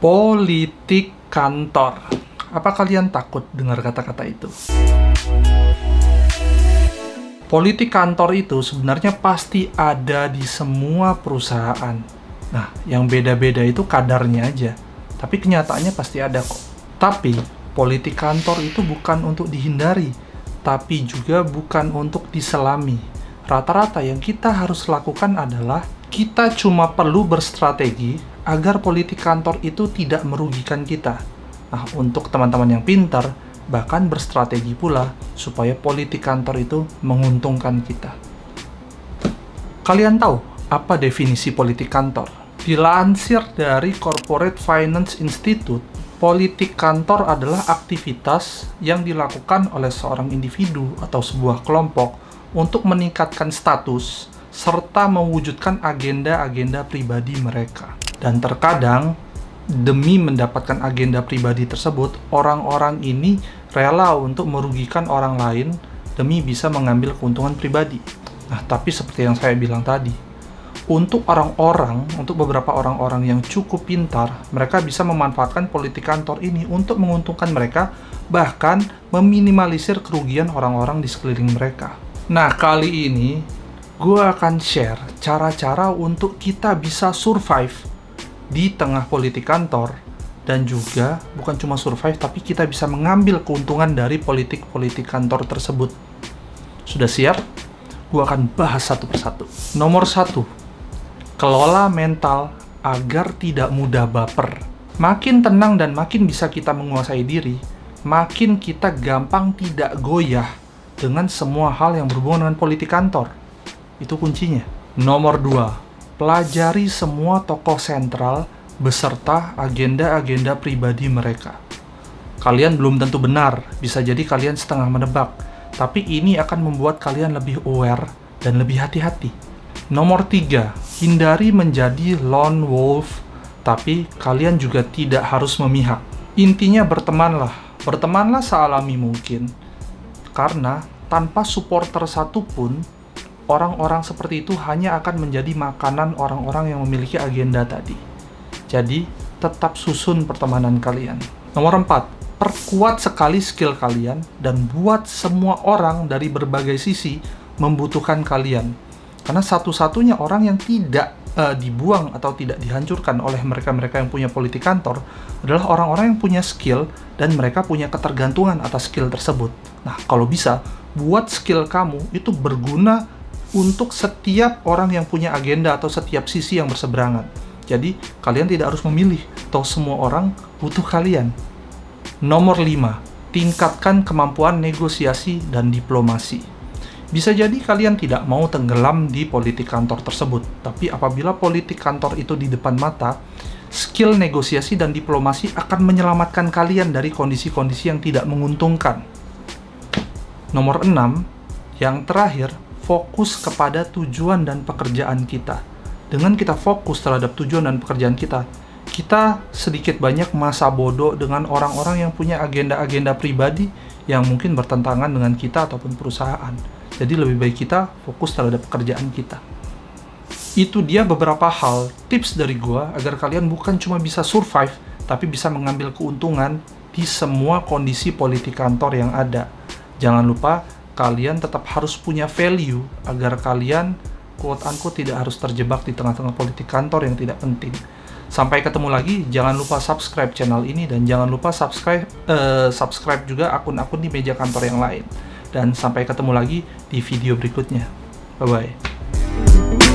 Politik kantor. Apa kalian takut dengar kata-kata itu? Politik kantor itu sebenarnya pasti ada di semua perusahaan. Nah, yang beda-beda itu kadarnya aja. Tapi kenyataannya pasti ada kok. Tapi, politik kantor itu bukan untuk dihindari, tapi juga bukan untuk diselami. Rata-rata yang kita harus lakukan adalah kita cuma perlu berstrategi agar politik kantor itu tidak merugikan kita. Nah, untuk teman-teman yang pintar, bahkan berstrategi pula supaya politik kantor itu menguntungkan kita. Kalian tahu apa definisi politik kantor? Dilansir dari Corporate Finance Institute, politik kantor adalah aktivitas yang dilakukan oleh seorang individu atau sebuah kelompok untuk meningkatkan status serta mewujudkan agenda-agenda pribadi mereka. Dan terkadang, demi mendapatkan agenda pribadi tersebut, orang-orang ini rela untuk merugikan orang lain demi bisa mengambil keuntungan pribadi. Nah, tapi seperti yang saya bilang tadi, untuk beberapa orang-orang yang cukup pintar, mereka bisa memanfaatkan politik kantor ini untuk menguntungkan mereka, bahkan meminimalisir kerugian orang-orang di sekeliling mereka. Nah, kali ini, gue akan share cara-cara untuk kita bisa survive di tengah politik kantor, dan juga bukan cuma survive, tapi kita bisa mengambil keuntungan dari politik-politik kantor tersebut. Sudah siap? Gua akan bahas satu persatu. Nomor 1, kelola mental agar tidak mudah baper. Makin tenang dan makin bisa kita menguasai diri, makin kita gampang tidak goyah dengan semua hal yang berhubungan dengan politik kantor. Itu kuncinya. Nomor 2, pelajari semua tokoh sentral beserta agenda-agenda pribadi mereka. Kalian belum tentu benar, bisa jadi kalian setengah menebak, tapi ini akan membuat kalian lebih aware dan lebih hati-hati. Nomor 3, hindari menjadi lone wolf, tapi kalian juga tidak harus memihak. Intinya bertemanlah sealami mungkin, karena tanpa supporter satupun, orang-orang seperti itu hanya akan menjadi makanan orang-orang yang memiliki agenda tadi. Jadi, tetap susun pertemanan kalian. Nomor 4, perkuat sekali skill kalian dan buat semua orang dari berbagai sisi membutuhkan kalian. Karena satu-satunya orang yang tidak dibuang atau tidak dihancurkan oleh mereka-mereka yang punya politik kantor adalah orang-orang yang punya skill dan mereka punya ketergantungan atas skill tersebut. Nah, kalau bisa, buat skill kamu itu berguna untuk setiap orang yang punya agenda atau setiap sisi yang berseberangan. Jadi, kalian tidak harus memilih, toh semua orang butuh kalian. Nomor 5, tingkatkan kemampuan negosiasi dan diplomasi. Bisa jadi kalian tidak mau tenggelam di politik kantor tersebut, tapi apabila politik kantor itu di depan mata, skill negosiasi dan diplomasi akan menyelamatkan kalian dari kondisi-kondisi yang tidak menguntungkan. Nomor 6, yang terakhir, fokus kepada tujuan dan pekerjaan kita. Dengan kita fokus terhadap tujuan dan pekerjaan kita, kita sedikit banyak masa bodoh dengan orang-orang yang punya agenda-agenda pribadi yang mungkin bertentangan dengan kita ataupun perusahaan. Jadi lebih baik kita fokus terhadap pekerjaan kita. Itu dia beberapa hal, tips dari gua agar kalian bukan cuma bisa survive, tapi bisa mengambil keuntungan di semua kondisi politik kantor yang ada. Jangan lupa, kalian tetap harus punya value agar kalian quote-unquote tidak harus terjebak di tengah-tengah politik kantor yang tidak penting. Sampai ketemu lagi, jangan lupa subscribe channel ini dan jangan lupa subscribe juga akun-akun di meja kantor yang lain. Dan sampai ketemu lagi di video berikutnya. Bye-bye.